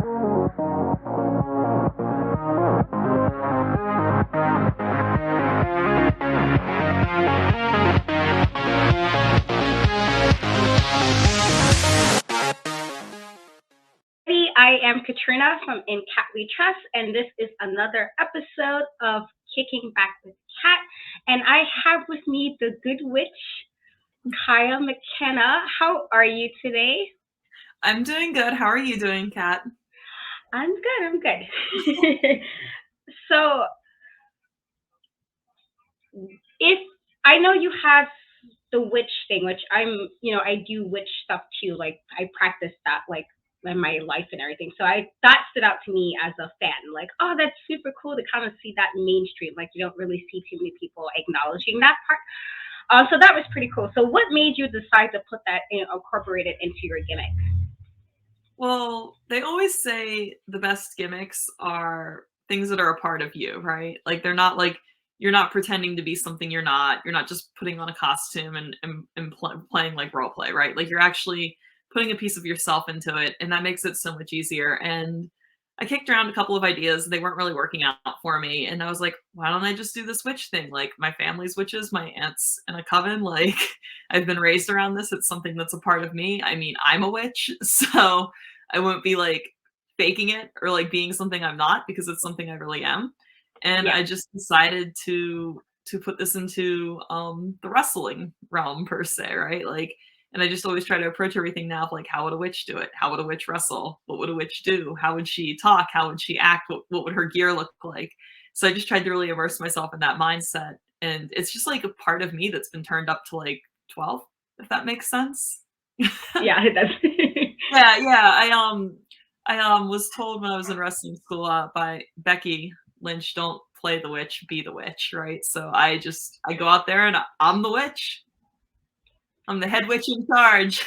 I am Katrina from In Cat We Trust, and this is another episode of Kicking Back with Cat. And I have with me the Good Witch Kaia McKenna. How are you today? I'm doing good. How are you doing, Kat? I'm good. So, if I know you have the witch thing, which I do witch stuff too. Like I practice that, like in my life and everything. So that stood out to me as a fan. Like, oh, that's super cool to kind of see that mainstream. Like you don't really see too many people acknowledging that part. So that was pretty cool. So what made you decide to put that incorporate it into your gimmick? Well, they always say the best gimmicks are things that are a part of you, right? Like they're not like you're not pretending to be something you're not. You're not just putting on a costume and playing like role play, right? Like you're actually putting a piece of yourself into it, and that makes it so much easier. And I kicked around a couple of ideas. They weren't really working out for me. And I was like, why don't I just do this witch thing? Like my family's witches, my aunt's in a coven. Like I've been raised around this. It's something that's a part of me. I mean, I'm a witch. So I won't be like faking it or like being something I'm not because it's something I really am. And Yeah. I just decided to put this into the wrestling realm per se, right? Like and I just always try to approach everything now of like, how would a witch do it? How would a witch wrestle? What would a witch do? How would she talk? How would she act? What would her gear look like? So I just tried to really immerse myself in that mindset. And it's just like a part of me that's been turned up to like 12, if that makes sense. Yeah, it does. Yeah. I was told when I was in wrestling school by Becky Lynch, don't play the witch, be the witch, right? So I go out there and I'm the witch. I'm the head witch in charge.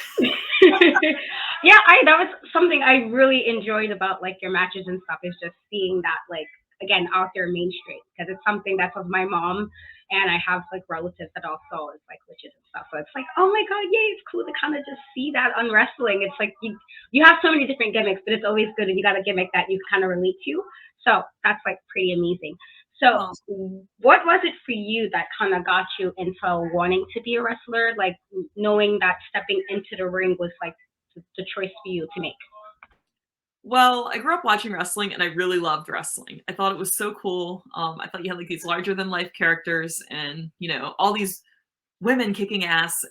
Yeah, that was something I really enjoyed about like your matches and stuff is just seeing that like again out there mainstream because it's something that's of my mom and I have like relatives that also is like witches and stuff. So it's like, oh my god, yay, it's cool to kind of just see that on wrestling. It's like you have so many different gimmicks, but it's always good and you got a gimmick that you kind of relate to. So that's like pretty amazing. So, Oh. what was it for you that kind of got you into wanting to be a wrestler? Like knowing that stepping into the ring was like the choice for you to make. Well, I grew up watching wrestling and I really loved wrestling. I thought it was so cool. I thought you had like these larger than life characters and, all these women kicking ass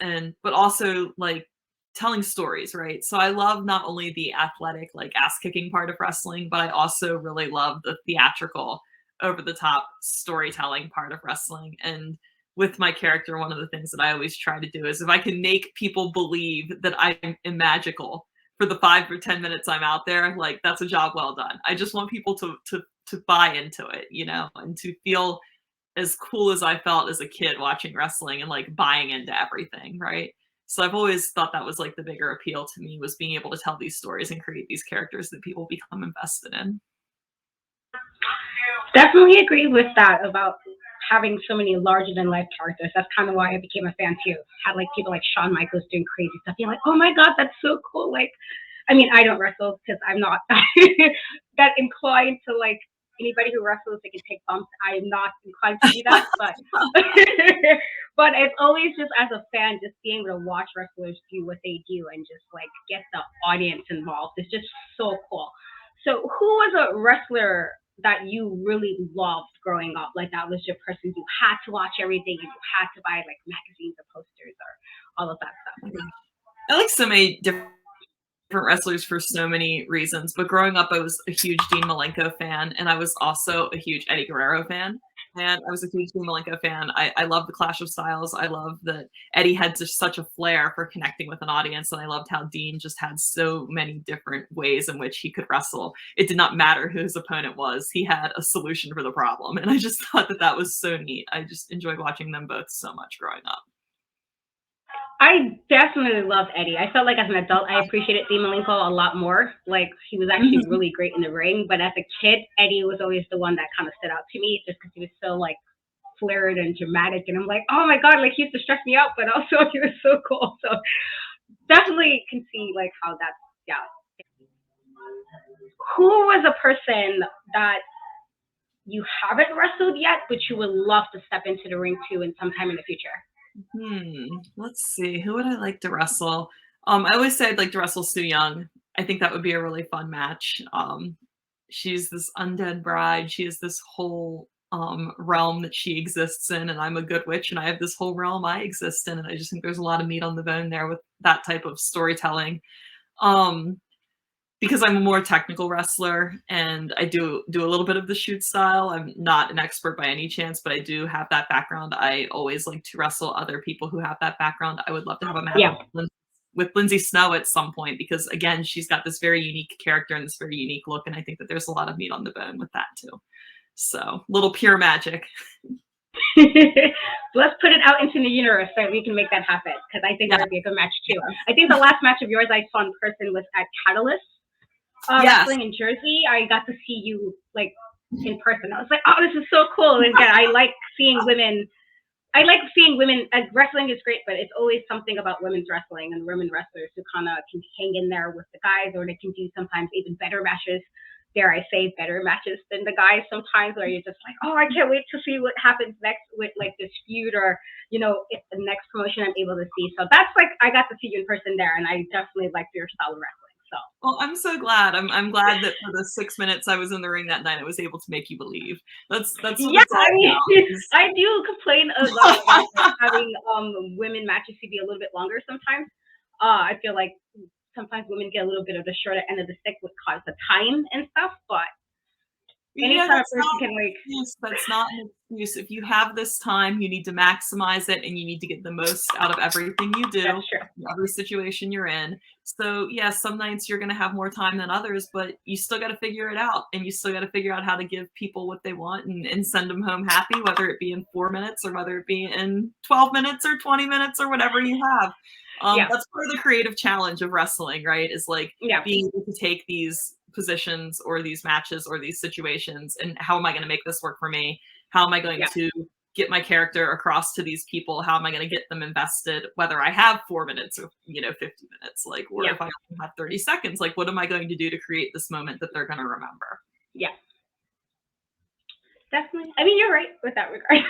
but also like telling stories, right? So I love not only the athletic, like ass kicking part of wrestling, but I also really love the theatrical, over the top storytelling part of wrestling. And with my character, one of the things that I always try to do is if I can make people believe that I'm magical for the 5 or 10 minutes I'm out there, like that's a job well done. I just want people to buy into it, and to feel as cool as I felt as a kid watching wrestling and like buying into everything, right? So I've always thought that was like the bigger appeal to me was being able to tell these stories and create these characters that people become invested in. Definitely agree with that about having so many larger than life characters. That's kind of why I became a fan too. Had like people like Shawn Michaels doing crazy stuff. You're like, oh my god, that's so cool. Like, I mean, I don't wrestle because I'm not that inclined to like anybody who wrestles. They can take bumps. I'm not inclined to do that, but but it's always just as a fan, just being able to watch wrestlers do what they do and just like get the audience involved. It's just so cool. So, who was a wrestler that you really loved growing up? Like that was your person you had to watch everything and you had to buy like magazines or posters or all of that stuff. I like so many different wrestlers for so many reasons, but growing up, I was a huge Dean Malenko fan, and I was also a huge Eddie Guerrero fan. And I was a huge Dean Malenko fan. I love the Clash of Styles. I love that Eddie had just such a flair for connecting with an audience, and I loved how Dean just had so many different ways in which he could wrestle. It did not matter who his opponent was; he had a solution for the problem, and I just thought that was so neat. I just enjoyed watching them both so much growing up. I definitely love Eddie. I felt like as an adult, I appreciated Dean Malenko a lot more. Like he was actually really great in the ring, but as a kid, Eddie was always the one that kind of stood out to me, just because he was so like flared and dramatic. And I'm like, oh my god, like he used to stress me out, but also he was so cool. So definitely can see like how that's yeah. who was a person that you haven't wrestled yet, but you would love to step into the ring to in sometime in the future? Let's see. Who would I like to wrestle? I always say I'd like to wrestle Sue Young. I think that would be a really fun match. She's this undead bride. She has this whole realm that she exists in, and I'm a good witch, and I have this whole realm I exist in, and I just think there's a lot of meat on the bone there with that type of storytelling. Um, because I'm a more technical wrestler and I do a little bit of the shoot style. I'm not an expert by any chance, but I do have that background. I always like to wrestle other people who have that background. I would love to have a match Yeah. with Lindsay Snow at some point because again, she's got this very unique character and this very unique look, and I think that there's a lot of meat on the bone with that too. So, little pure magic. Let's put it out into the universe so we can make that happen because I think that would be a good match too. I think the last match of yours I saw in person was at Catalyst. Wrestling in Jersey. I got to see you like in person. I was like, oh, this is so cool. And again, I like seeing women. Wrestling is great, but it's always something about women's wrestling and women wrestlers who kind of can hang in there with the guys, or they can do sometimes even better matches. Dare I say, better matches than the guys sometimes, where you're just like, oh, I can't wait to see what happens next with like this feud, or if the next promotion I'm able to see. So that's like I got to see you in person there, and I definitely liked your style of wrestling. So. Well, I'm so glad. I'm glad that for the 6 minutes I was in the ring that night, I was able to make you believe. That's what it's all about. I do complain a lot about having women matches to be a little bit longer sometimes. I feel like sometimes women get a little bit of the shorter end of the stick with cause the time and stuff, but that's not an excuse. If you have this time, you need to maximize it and you need to get the most out of everything you do, every situation you're in. So yes, some nights you're going to have more time than others, but you still got to figure it out, and you still got to figure out how to give people what they want and send them home happy, whether it be in 4 minutes or whether it be in 12 minutes or 20 minutes or whatever you have. That's part of the creative challenge of wrestling, right? Is like being able to take these positions or these matches or these situations and how am I going to make this work for me? How am I going to get my character across to these people? How am I going to get them invested, whether I have 4 minutes or 50 minutes, like, or if I only have 30 seconds, like what am I going to do to create this moment that they're going to remember? Definitely. I mean, you're right with that regard.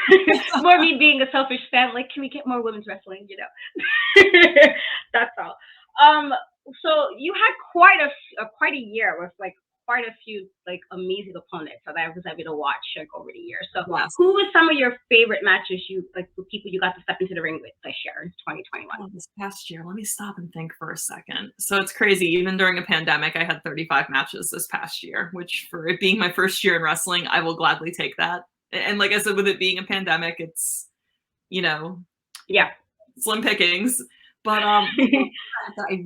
More me being a selfish fan, like, can we get more women's wrestling? That's all. So you had quite a year with like quite a few like amazing opponents that I was able to watch like over the years. So who was some of your favorite matches the people you got to step into the ring with this year in 2021? This past year, let me stop and think for a second. So it's crazy. Even during a pandemic, I had 35 matches this past year, which for it being my first year in wrestling, I will gladly take that. And like I said, with it being a pandemic, it's, slim pickings. But I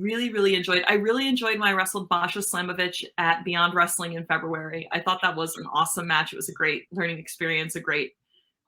really, really enjoyed. I really enjoyed when I wrestled Masha Slamovich at Beyond Wrestling in February. I thought that was an awesome match. It was a great learning experience, a great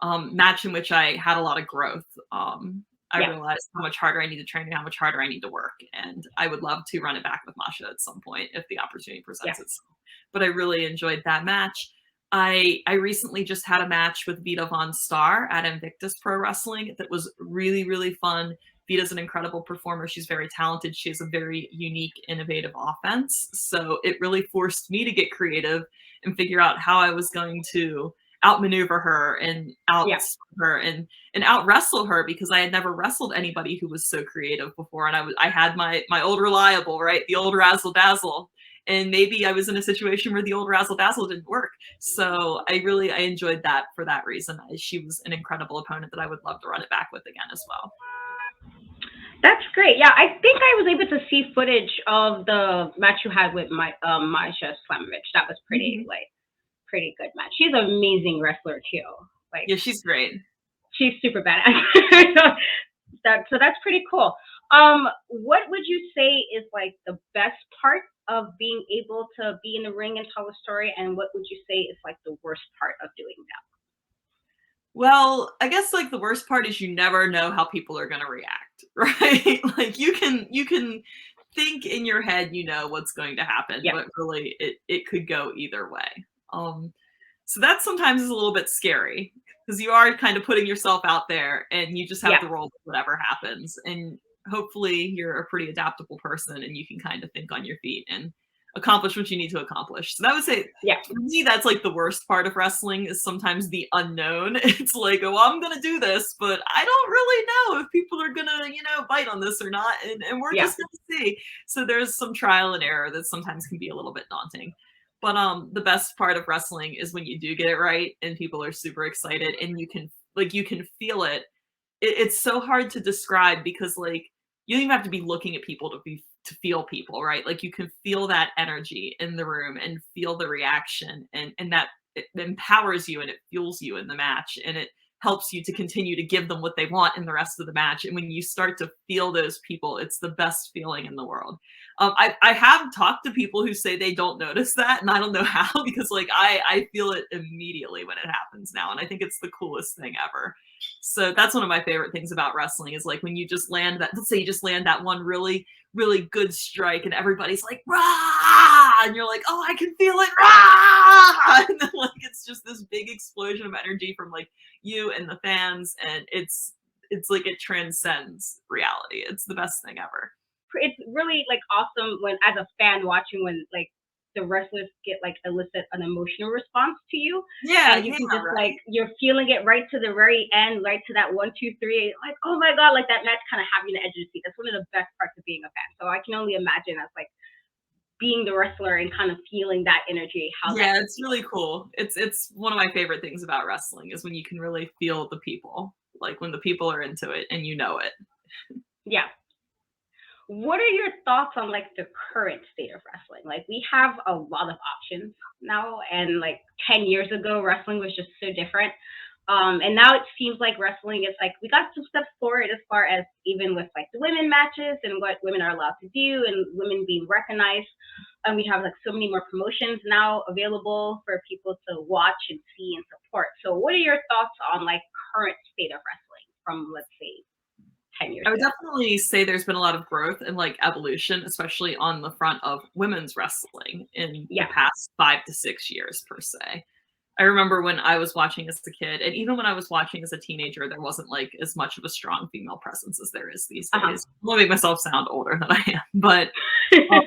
match in which I had a lot of growth. I realized how much harder I need to train and how much harder I need to work. And I would love to run it back with Masha at some point if the opportunity presents itself. But I really enjoyed that match. I recently just had a match with Vita Von Star at Invictus Pro Wrestling that was really, really fun. Vita's an incredible performer. She's very talented. She has a very unique, innovative offense. So it really forced me to get creative and figure out how I was going to outmaneuver her and her and out wrestle her, because I had never wrestled anybody who was so creative before. And I had my old reliable, right? The old razzle dazzle. And maybe I was in a situation where the old razzle dazzle didn't work. So I enjoyed that for that reason. She was an incredible opponent that I would love to run it back with again as well. That's great. Yeah, I think I was able to see footage of the match you had with Masha Slamovich. That was pretty good match. She's an amazing wrestler too. Yeah, she's great. She's super badass. So that's pretty cool. What would you say is like the best part of being able to be in the ring and tell a story, and what would you say is like the worst part of doing that? Well, I guess like the worst part is you never know how people are going to react, right? Like you can think in your head, what's going to happen, but really it could go either way. So that sometimes is a little bit scary because you are kind of putting yourself out there and you just have to roll with whatever happens. And hopefully you're a pretty adaptable person and you can kind of think on your feet. And accomplish what you need to accomplish. So that would say, Yeah. for me, that's like the worst part of wrestling is sometimes the unknown. It's like, oh, well, I'm gonna do this, but I don't really know if people are gonna, bite on this or not, and we're just gonna see. So there's some trial and error that sometimes can be a little bit daunting. But the best part of wrestling is when you do get it right and people are super excited and you can feel it. It's so hard to describe because like you don't even have to be looking at people to feel people, right? Like you can feel that energy in the room and feel the reaction, and that it empowers you and it fuels you in the match, and it helps you to continue to give them what they want in the rest of the match. And when you start to feel those people, it's the best feeling in the world. I have talked to people who say they don't notice that, and I don't know how, because like I feel it immediately when it happens now, and I think it's the coolest thing ever. So that's one of my favorite things about wrestling is like when you just land that, let's say you just land that one really, really good strike and everybody's like, rah! And you're like, oh, I can feel it, rah! And then like it's just this big explosion of energy from like you and the fans, and it's like it transcends reality. It's the best thing ever. It's really like awesome when, as a fan, watching when like the wrestlers get like elicit an emotional response to you. Yeah, And you can just right. like you're feeling it right to the very end, right to that 1, 2, 3, like, oh my god, like that match kind of having the edge of the seat. That's one of the best parts of being a fan. So I can only imagine as like being the wrestler and kind of feeling that energy, how that Yeah, it's really cool. It's one of my favorite things about wrestling is when you can really feel the people, like when the people are into it and you know it. yeah. What are your thoughts on like the current state of wrestling? Like we have a lot of options now, and like 10 years ago, wrestling was just so different. And now it seems like wrestling is like we got some steps forward as far as even with like the women matches and what women are allowed to do and women being recognized. And we have like so many more promotions now available for people to watch and see and support. So what are your thoughts on like current state of wrestling from, let's say, 10 years I would ago? definitely say there's been a lot of growth and like evolution, especially on the front of women's wrestling in the Yeah. past 5 to 6 years per se. I remember when I was watching as a kid, and even when I was watching as a teenager, there wasn't like as much of a strong female presence as there is these Uh-huh. days. I'm gonna make myself sound older than I am, but um,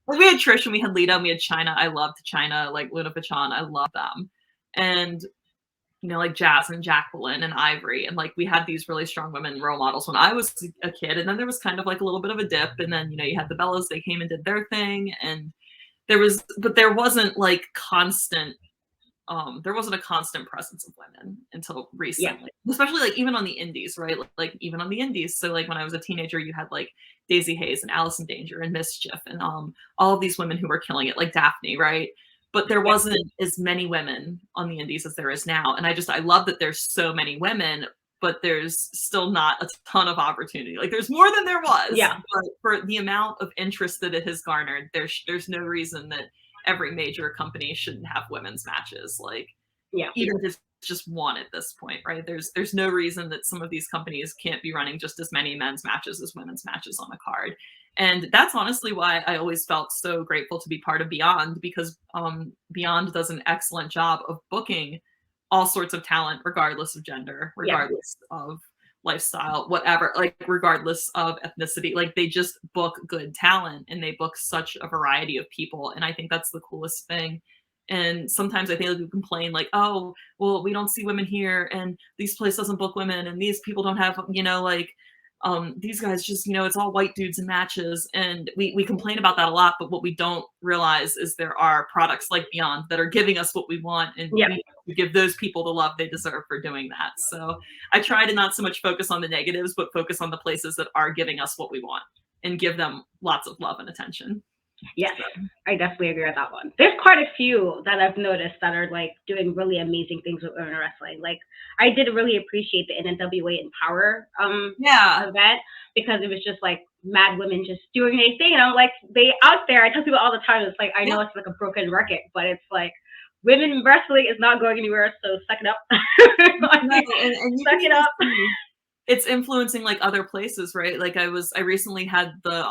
like we had Trish and we had Lita and we had China. I loved China, like Luna Pachan. I love them. And like Jazz and Jacqueline and Ivory. And like we had these really strong women role models when I was a kid. And then there was kind of like a little bit of a dip. And then, you had the Bellas, they came and did their thing. And there wasn't like there wasn't a constant presence of women until Yeah. recently, especially like even on the indies, right? Like even on the indies. So like when I was a teenager, you had like Daisy Hayes and Allison Danger and Mischief and all of these women who were killing it, like Daphne, right? But there Yeah. wasn't as many women on the indies as there is now. And I love that there's so many women, but there's still not a ton of opportunity. Like there's more than there was, Yeah. but for the amount of interest that it has garnered, there's no reason that every major company shouldn't have women's matches. Like Yeah. even if it's just one at this point, right? There's no reason that some of these companies can't be running just as many men's matches as women's matches on a card. And that's honestly why I always felt so grateful to be part of Beyond, because Beyond does an excellent job of booking all sorts of talent, regardless of gender, Yeah. regardless of lifestyle, whatever, like regardless of ethnicity. Like they just book good talent and they book such a variety of people. And I think that's the coolest thing. And sometimes I think like we complain like, oh, well, we don't see women here and these place doesn't book women and these people don't have, like these guys just, it's all white dudes in matches. And we complain about that a lot, but what we don't realize is there are products like Beyond that are giving us what we want, and Yeah. we give those people the love they deserve for doing that. So I try to not so much focus on the negatives, but focus on the places that are giving us what we want and give them lots of love and attention. Yes, I definitely agree with that one. There's quite a few that I've noticed that are like doing really amazing things with women wrestling. Like I did really appreciate the NWA Empower Yeah. event, because it was just like mad women just doing their thing, and I'm like, they out there. I tell people all the time, it's like I know it's like a broken record, but it's like women wrestling is not going anywhere. So suck it up. and Suck it up. It's influencing like other places, right? Like I recently had the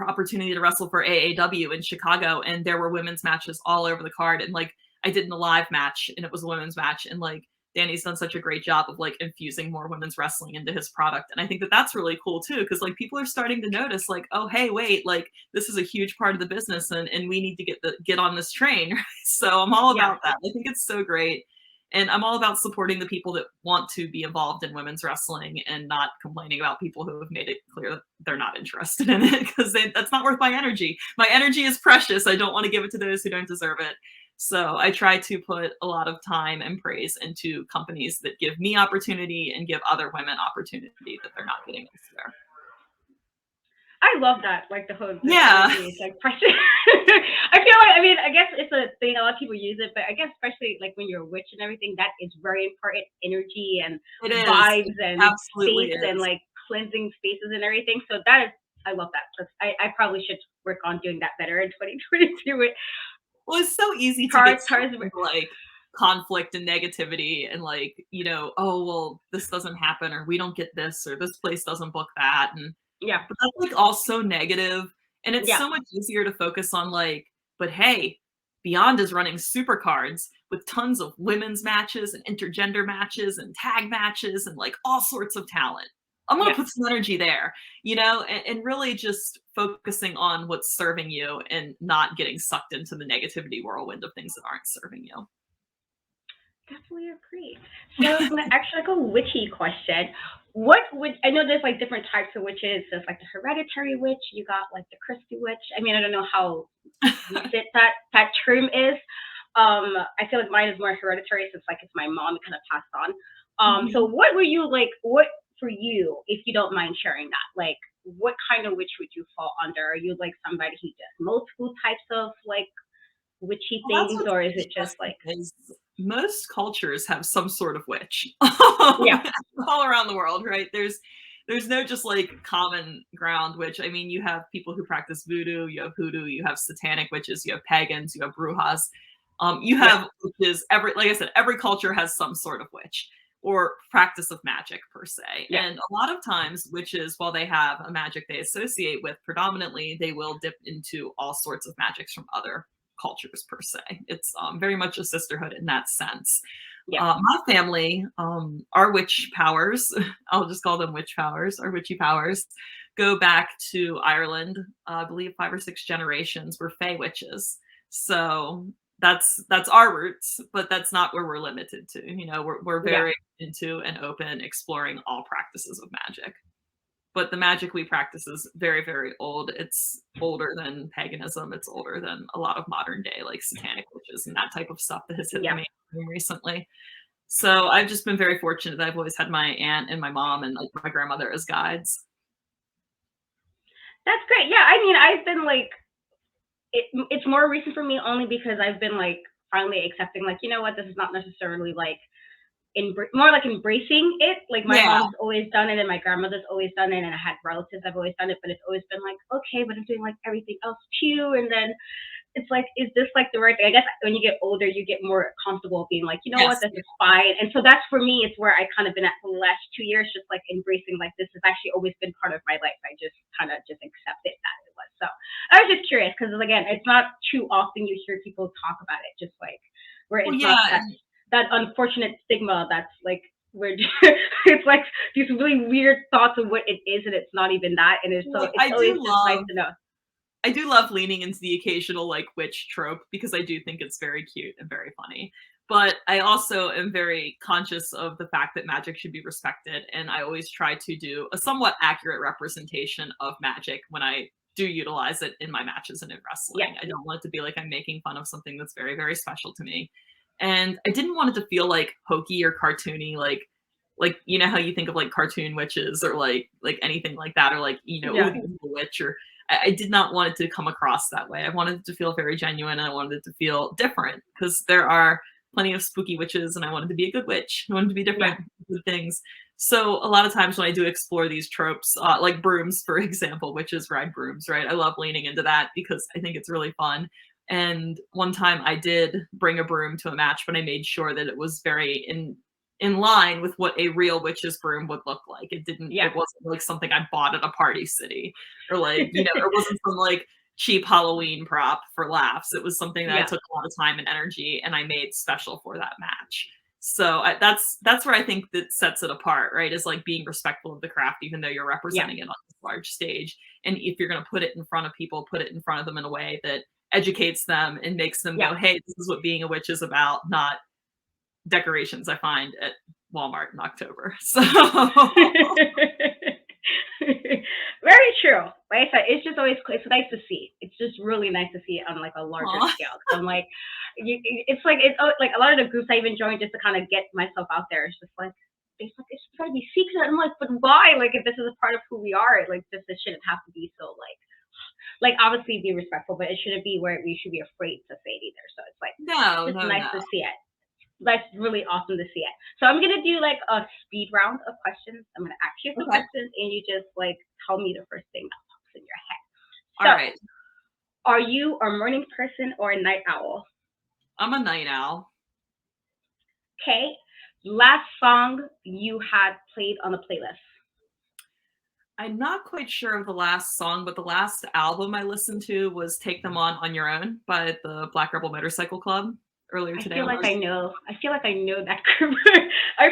opportunity to wrestle for AAW in Chicago, and there were women's matches all over the card. And like I did in a live match, and it was a women's match, and like Danny's done such a great job of like infusing more women's wrestling into his product. And I think that that's really cool too, because like people are starting to notice like, oh, hey, wait, like this is a huge part of the business and we need to get on this train. So I'm all Yeah. about that. I think it's so great. And I'm all about supporting the people that want to be involved in women's wrestling and not complaining about people who have made it clear that they're not interested in it, because that's not worth my energy. My energy is precious. I don't want to give it to those who don't deserve it. So I try to put a lot of time and praise into companies that give me opportunity and give other women opportunity that they're not getting elsewhere. I love that, like the whole Yeah. energy is like precious. I feel like, I mean, I guess it's a thing, a lot of people use it, but I guess especially like when you're a witch and everything, that is very important, energy and It is. vibes It and absolutely space is. and like cleansing spaces and everything. So that is, I love that. I probably should work on doing that better in 2022 with Well, it's so easy to get cards. into like conflict and negativity and like, oh, well, this doesn't happen or we don't get this or this place doesn't book that. And Yeah, but that's like all so negative. And it's yeah, so much easier to focus on like, but hey, Beyond is running super cards with tons of women's matches and intergender matches and tag matches and like all sorts of talent. I'm gonna yeah. put some energy there, and really just focusing on what's serving you and not getting sucked into the negativity whirlwind of things that aren't serving you. Definitely agree. So actually like a witchy question. What would I know there's like different types of witches. There's like the hereditary witch, you got like the crispy witch. I mean, I don't know how recent that term is. I feel like mine is more hereditary since like it's my mom kind of passed on. So Mhm. what were you like what for you, if you don't mind sharing that? Like what kind of witch would you fall under? Are you like somebody who does multiple types of like witchy Well, that's things, what's or is it just interesting like is most cultures have some sort of witch yeah, all around the world, right? There's no just like common ground witch. I mean, you have people who practice voodoo, you have hoodoo, you have satanic witches, you have pagans, you have brujas. You yeah, have witches. Like I said, every culture has some sort of witch or practice of magic per se. yeah. And a lot of times, witches, while they have a magic they associate with, predominantly they will dip into all sorts of magics from other cultures per se. It's very much a sisterhood in that sense. Yeah. My family, our witch powers, I'll just call them witch powers, our witchy powers, go back to Ireland. I believe 5 or 6 generations were Fey witches. So that's our roots, but that's not where we're limited to. We're Yeah. very into and open, exploring all practices of magic. But the magic we practice is very, very old. It's older than paganism. It's older than a lot of modern day, like satanic witches and that type of stuff that has hit the Yeah. mainstream recently. So I've just been very fortunate that I've always had my aunt and my mom and like my grandmother as guides. That's great. Yeah. I mean, I've been like, it's more recent for me only because I've been like finally accepting, like, you know what, this is not necessarily like more like embracing it. Like my Yeah. mom's always done it and my grandmother's always done it and I had relatives I've always done it, but it's always been like, okay, but I'm doing like everything else too. And then it's like, is this like the right thing? I guess when you get older, you get more comfortable being like, you know what, Yes. this is fine. And so that's for me, it's where I kind of been at for the last 2 years, just like embracing like this has actually always been part of my life. I just kind of just accepted that it was. So I was just curious because again, it's not too often you hear people talk about it, just like where Well, it's not yeah. that unfortunate stigma that's like where it's like these really weird thoughts of what it is and it's not even that. And it's so Like, it's always just nice to know. I do love leaning into the occasional like witch trope because I do think it's very cute and very funny. But I also am very conscious of the fact that magic should be respected. And I always try to do a somewhat accurate representation of magic when I do utilize it in my matches and in Yeah. wrestling. I don't want it to be like I'm making fun of something that's very, very special to me. And I didn't want it to feel like hokey or cartoony, like how you think of like cartoon witches or like anything like that, or like Yeah. ooh, the evil witch, or I did not want it to come across that way. I wanted it to feel very genuine and I wanted it to feel different because there are plenty of spooky witches and I wanted to be a good witch. I wanted to be Yeah. different good things. So a lot of times when I do explore these tropes, like brooms, for example, witches ride brooms, right? I love leaning into that because I think it's really fun. And one time I did bring a broom to a match, but I made sure that it was very in line with what a real witch's broom would look like. Yeah. It wasn't like something I bought at a party city or like, it wasn't some like cheap Halloween prop for laughs. It was something that I Yeah. took a lot of time and energy and I made special for that match. So that's where I think that sets it apart, right? Is like being respectful of the craft, even though you're Yeah. representing it on this large stage. And if you're going to put it in front of people, put it in front of them in a way that educates them and makes them Yeah. go, hey, this is what being a witch is about, not decorations I find at Walmart in October. So Very true. Like I said, it's just always it's nice to see. It's just really nice to see it on like a larger Aw. scale. So I'm like, it's like like a lot of the groups I even joined just to kind of get myself out there. It's just like it's trying to be secret. I'm like, but why? Like if this is a part of who we are, like this shouldn't have to be so like obviously be respectful, but it shouldn't be where we should be afraid to say it either. So it's like No, just no, nice no. to see it. That's really awesome to see it. So I'm gonna do like a speed round of questions. I'm gonna ask you some Okay. questions, and you just like tell me the first thing that pops in your head. All right. Are you a morning person or a night owl? I'm a night owl. Okay. Last song you had played on the playlist. I'm not quite sure of the last song, but the last album I listened to was Take Them On Your Own by the Black Rebel Motorcycle Club earlier today. I feel like I know that group. I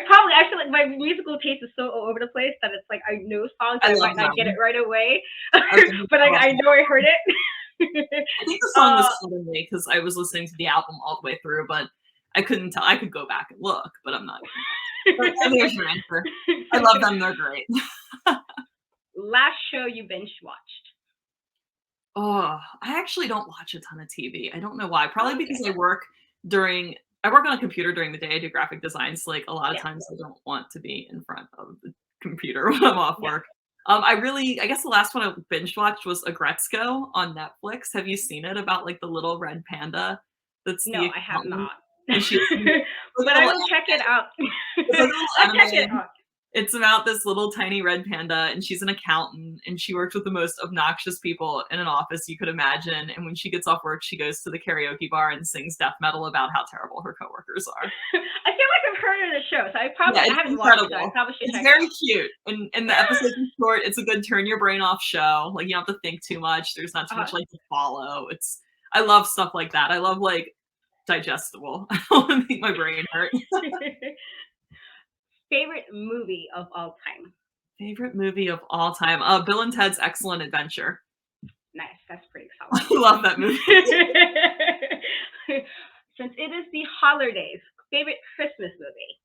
feel like my musical taste is so all over the place that it's like I know songs, I I love might not get it them. right away, I but I know I heard it. think the song was suddenly because I was listening to the album all the way through, but I couldn't tell. I could go back and look, but I'm not. But there's your answer. I love them. They're great. Last show you binge watched. Oh, I actually don't watch a ton of TV. I don't know why. Probably Okay. because I work on a computer during the day. I do graphic design, so like a lot of Yeah. times I don't want to be in front of the computer when I'm off Yeah. work. I guess the last one I binge watched was Agretzko on Netflix. Have you seen it about like the little red panda that's No, the I have accountant? not. And she's But I will check it out. it's like a little I'll check it anime. out. It's about this little tiny red panda, and she's an accountant, and she works with the most obnoxious people in an office you could imagine. And when she gets off work, she goes to the karaoke bar and sings death metal about how terrible her coworkers are. I feel like I've heard of the show, so I It's haven't watched it. So I incredible. probably should It's check very it out. cute, and the episodes are short. It's a good turn your brain off show. Like you don't have to think too much. There's not too much like to follow. I love stuff like that. I love like digestible. I don't want to make my brain hurt. Favorite movie of all time? Favorite movie of all time? Bill and Ted's Excellent Adventure. Nice, that's pretty I solid. love that movie. Since it is the holidays, favorite Christmas movie?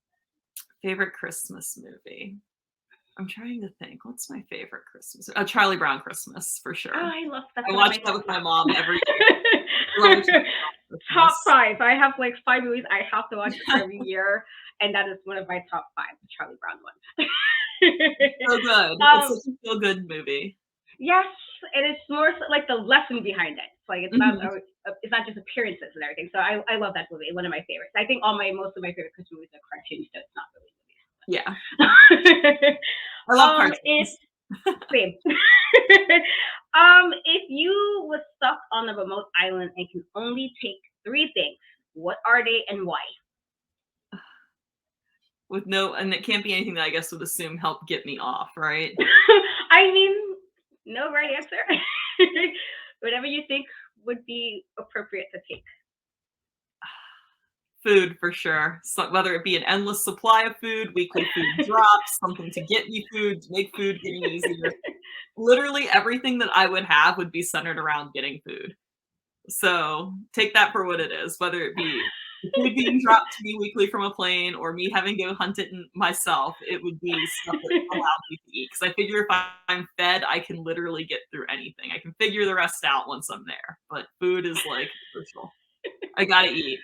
Favorite Christmas movie? I'm trying to think. What's my favorite Christmas? Charlie Brown Christmas for sure. Oh, I love that. I watch that with my mom every year. Top 5. I have like 5 movies I have to watch every year, and that is one of my top 5, the Charlie Brown one. So good. It's such a feel good movie. Yes, and it's more so, like the lesson behind it. It's like it's not just appearances and everything. So I love that movie. One of my favorites. I think most of my favorite Christmas movies are cartoons, so it's not really movies. Yeah. I love cartoons. Same. If you were stuck on a remote island and can only take 3 things, what are they and why? And it can't be anything that I guess would assume help get me off, right? I mean, no right answer. Whatever you think would be appropriate to take. Food for sure. So whether it be an endless supply of food, weekly food drops, something to get me food, to make food getting easier. Literally everything that I would have would be centered around getting food. So take that for what it is, whether it be food being dropped to me weekly from a plane or me having to go hunt it myself, it would be stuff that allowed me to eat. Because I figure if I'm fed, I can literally get through anything. I can figure the rest out once I'm there. But food is like crucial. I gotta eat.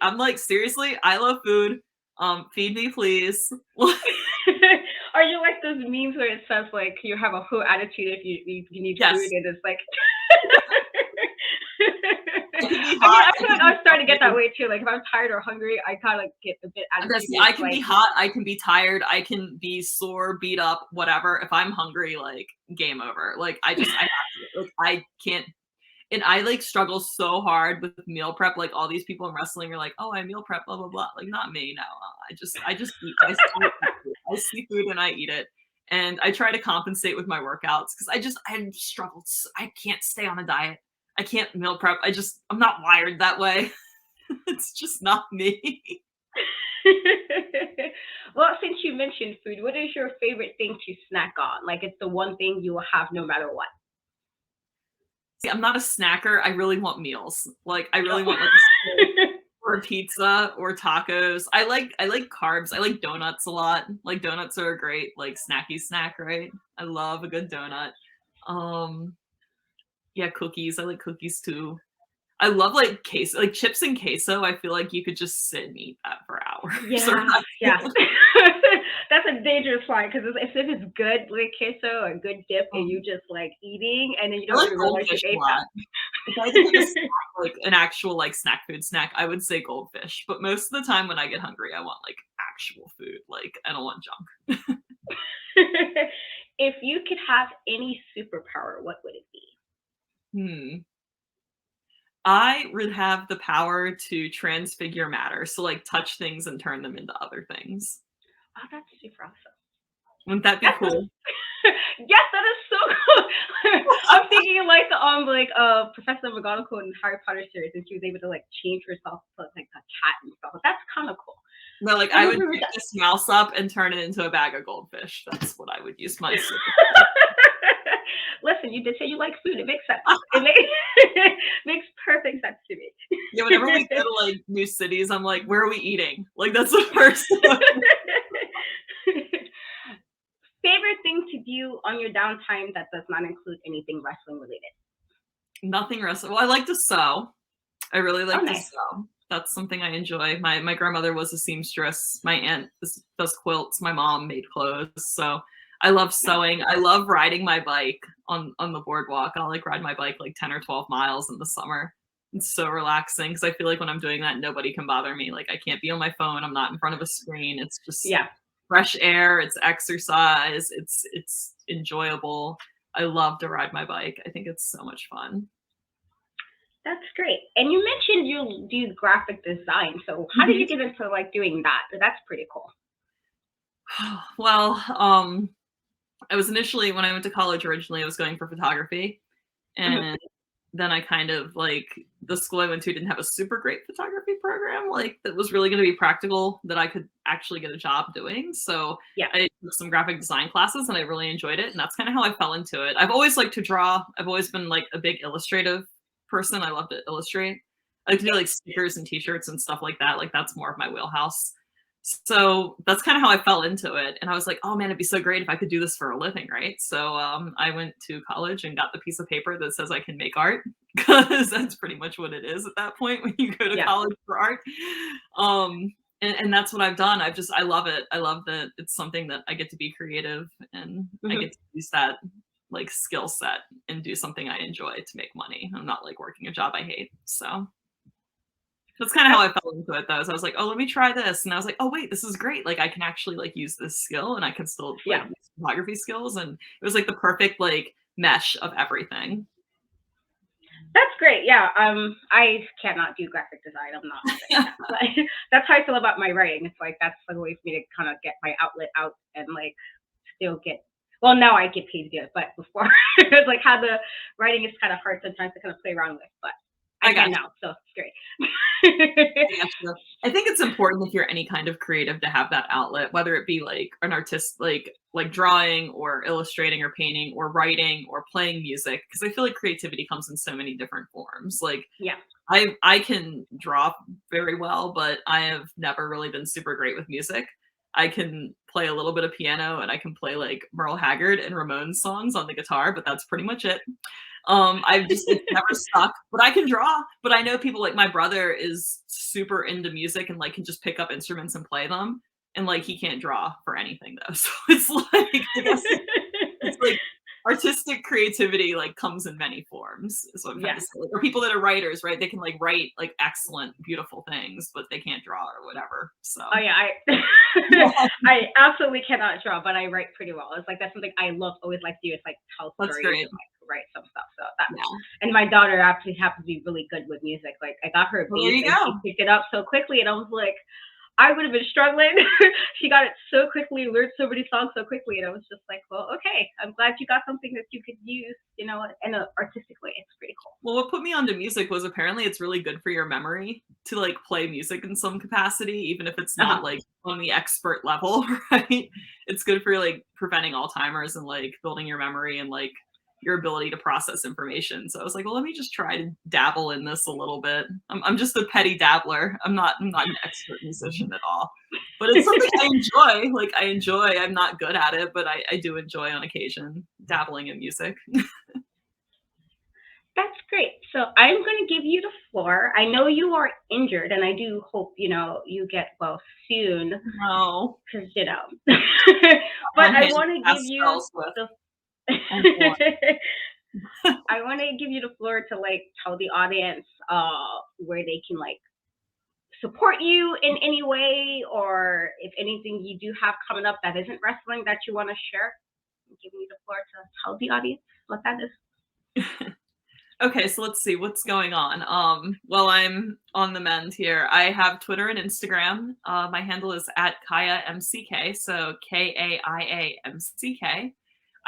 I'm like, seriously, I love food. Feed me, please. Are you like those memes where it says like you have a whole attitude if you need Yes. food and it's like It can be I hot. feel like I'm starting to get that way too. Like if I'm tired or hungry, I kind of like get a bit attitude. I can be hot. I can be tired. I can be sore, beat up, whatever. If I'm hungry, like game over. Like I have to. Like I can't. And I like struggle so hard with meal prep. Like all these people in wrestling are like, "Oh, I meal prep, blah blah blah." Like not me. No, I just eat. I see food and I eat it. And I try to compensate with my workouts because I struggled. I can't stay on a diet. I can't meal prep. I'm not wired that way. It's just not me. Well, since you mentioned food, what is your favorite thing to snack on? Like it's the one thing you will have no matter what. See, I'm not a snacker. I really want meals. Like, I really Oh. want, like, a steak or a pizza or tacos. I like carbs. I like donuts a lot. Like, donuts are a great, like, snacky snack, right? I love a good donut. Um, yeah, cookies. I like cookies too. I love, like, queso like, chips and queso. I feel like you could just sit and eat that for hours or Yes, yes. That's a dangerous one because if it's good, like queso, a good dip, and you um, just like eating, and then you I don't like even realize you goldfish a ate lot. If I had to pick a that. snack, like an actual like snack food snack, I would say goldfish. But most of the time when I get hungry, I want like actual food. Like I don't want junk. If you could have any superpower, what would it be? Hmm. I would have the power to transfigure matter. So like touch things and turn them into other things. Oh, that's super awesome. Wouldn't that be That's a cool? yes, that is so cool. I'm thinking like Professor McGonagall in Harry Potter series, and she was able to like change herself to like a cat and stuff. That's kind of cool. No, like I I would never heard pick that. this mouse up and turn it into a bag of goldfish. That's what I would use my super. Listen, you did say you like food. It makes sense. It makes perfect sense to me. Yeah, whenever we go to like new cities, I'm like, where are we eating? Like that's the first one. Favorite thing to do on your downtime that does not include anything wrestling related. Nothing wrestling. Well, I like to sew. I really Oh, like to nice. sew. That's something I enjoy. My grandmother was a seamstress. My aunt does quilts. My mom made clothes. So I love Nice. sewing. I love riding my bike on the boardwalk. I'll like ride my bike like 10 or 12 miles in the summer. It's so relaxing because I feel like when I'm doing that, nobody can bother me. Like I can't be on my phone. I'm not in front of a screen. It's just Yeah. fresh air. It's exercise. It's enjoyable. I love to ride my bike. I think it's so much fun. That's great. And you mentioned you do graphic design. So how did you get into like doing that? That's pretty cool. Well, I was initially when I went to college originally, I was going for photography, Mhm. and then I kind of like the school I went to didn't have a super great photography program, like that was really going to be practical that I could actually get a job doing. So Yeah. I took some graphic design classes and I really enjoyed it, and that's kind of how I fell into it. I've always liked to draw. I've always been like a big illustrative person. I love to illustrate. I like to do Yeah. like stickers and t-shirts and stuff like that. Like that's more of my wheelhouse. So that's kind of how I fell into it. And I was like, oh man, it'd be so great if I could do this for a living, right? So I went to college and got the piece of paper that says I can make art because that's pretty much what it is at that point when you go to Yeah. college for art. And that's what I've done. I love it. I love that it's something that I get to be creative and I Hmm. get to use that like skill set and do something I enjoy to make money. I'm not like working a job I hate. So that's kinda how That's I fell into it though, is I was like, "Oh, let me try this," and I was like, "Oh, wait, this is great, like, I can actually, like, use this skill, and I can still, like, yeah. use photography skills," and it was, like, the perfect, like, mesh of everything. That's great. Yeah. I cannot do graphic design. I'm not good at that. But that's how I feel about my writing. It's like that's the way for me to kind of get my outlet out and like still get well now I get paid to do it, but before it's like how the writing is kind of hard sometimes to kind of play around with, but I I got can you, now, so it's great. I got you. I think it's important if you're any kind of creative to have that outlet, whether it be, like, an artist like drawing or illustrating or painting or writing or playing music, because I feel like creativity comes in so many different forms, like, Yeah. I can draw very well, but I have never really been super great with music. I can play a little bit of piano and I can play like Merle Haggard and Ramones songs on the guitar, but that's pretty much it. I've just it's never stuck, but I can draw. But I know people like my brother is super into music and like can just pick up instruments and play them. And like he can't draw for anything though. So it's like I guess it's like artistic creativity like comes in many forms is what I'm trying Yeah. to say. Like, or people that are writers, right? They can like write like excellent, beautiful things, but they can't draw or whatever. So Oh yeah, I I absolutely cannot draw, but I write pretty well. It's like that's something I love, always like to do. It's like tell that's stories great. and like write some stuff. So that Yeah. and my daughter actually happens to be really good with music. Like I got her a Well, there bass you and she go. picked it up so quickly, and I was like, I would have been struggling. She got it so quickly, learned so many songs so quickly, and I was just like, well, okay, I'm glad you got something that you could use, in an artistic way. It's pretty cool. Well, what put me onto music was apparently it's really good for your memory to like play music in some capacity, even if it's not like on the expert level, right? It's good for like preventing Alzheimer's and like building your memory and like your ability to process information. So I was like, well, let me just try to dabble in this a little bit. I'm just a petty dabbler. I'm not an expert musician at all. But it's something I enjoy. Like I enjoy. I'm not good at it, but I do enjoy on occasion dabbling in music. That's great. So I'm going to give you the floor. I know you are injured, and I do hope, you get well soon, No. because, but I want to give you the I want to give you the floor to like tell the audience where they can like support you in any way, or if anything you do have coming up that isn't wrestling that you want to share. I'm giving you the floor to tell the audience what that is. Okay, so let's see what's going on. Well, I'm on the mend here. I have Twitter and Instagram. My handle is at Kaia MCK, so KAIAMCK.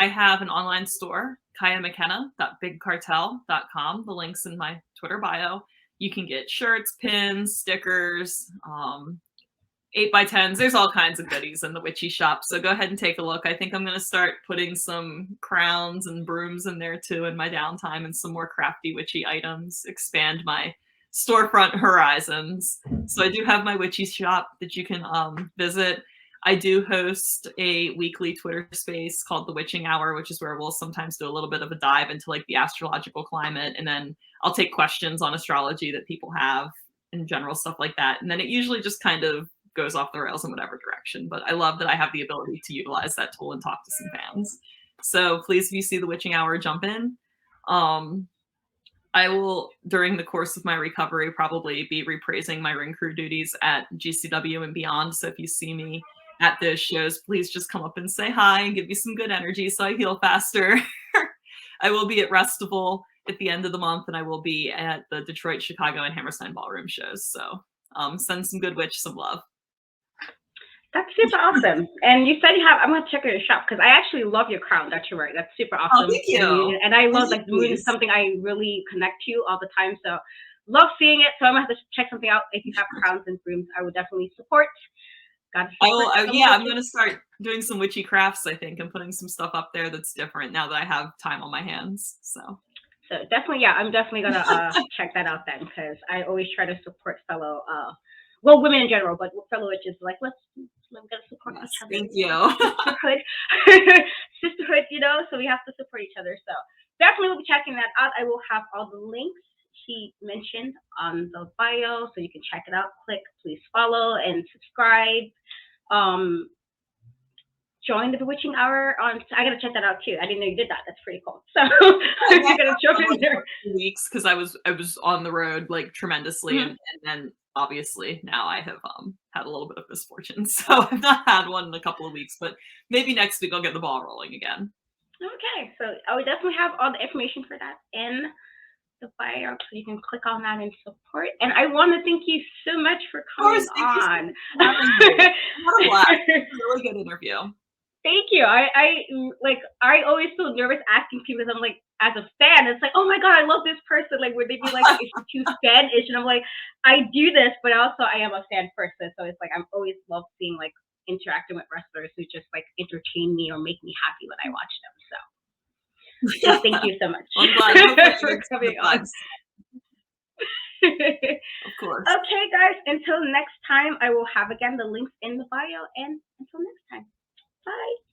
I have an online store, KaiaMcKenna.bigcartel.com. The link's in my Twitter bio. You can get shirts, pins, stickers, 8x10s. There's all kinds of goodies in the witchy shop. So go ahead and take a look. I think I'm going to start putting some crowns and brooms in there too in my downtime, and some more crafty witchy items, expand my storefront horizons. So I do have my witchy shop that you can visit. I do host a weekly Twitter space called The Witching Hour, which is where we'll sometimes do a little bit of a dive into like the astrological climate. And then I'll take questions on astrology that people have in general, stuff like that. And then it usually just kind of goes off the rails in whatever direction. But I love that I have the ability to utilize that tool and talk to some fans. So please, if you see The Witching Hour, jump in. I will, during the course of my recovery, probably be reprising my ring crew duties at GCW and beyond. So if you see me at those shows, please just come up and say hi and give me some good energy so I heal faster. I will be at Restival at the end of the month, and I will be at the Detroit, Chicago, and Hammerstein Ballroom shows. So send some Good Witch some love. That's super awesome. And you said I'm going to check out your shop, because I actually love your crown that you're wearing. That's super awesome. Oh, thank you. And I love, like, the moon is something I really connect to all the time. So love seeing it. So I'm going to have to check something out. If you have crowns and brooms, I would definitely support. I'm going to start doing some witchy crafts, I think, and putting some stuff up there that's different now that I have time on my hands. So definitely, yeah, I'm definitely going to check that out then, because I always try to support fellow, women in general, but fellow witches, like, let's gotta support each other. Thank you. Sisterhood, so we have to support each other. So definitely will be checking that out. I will have all the links she mentioned on the bio, so you can check it out. Click, please follow and subscribe. Join the Bewitching Hour on. I gotta check that out too. I didn't know you did that. That's pretty cool. So you're gonna jump in there. Weeks, because I was on the road like tremendously, and then obviously now I have had a little bit of misfortune, so I've not had one in a couple of weeks. But maybe next week I'll get the ball rolling again. Okay, so I would definitely have all the information for that in the bio, so you can click on that and support. And I want to thank you so much for coming on. Had a blast. It was a really good interview. Thank you. I always feel nervous asking people, because I'm like, as a fan, it's like, oh my god, I love this person. Like, would they be like, is she too fan-ish? And I'm like, I do this, but also I am a fan person. So it's like, I'm always love seeing like interacting with wrestlers who just like entertain me or make me happy when I watch them. So thank you so much. I'm glad for coming on. Of course. Okay, guys. Until next time, I will have again the links in the bio. And until next time, bye.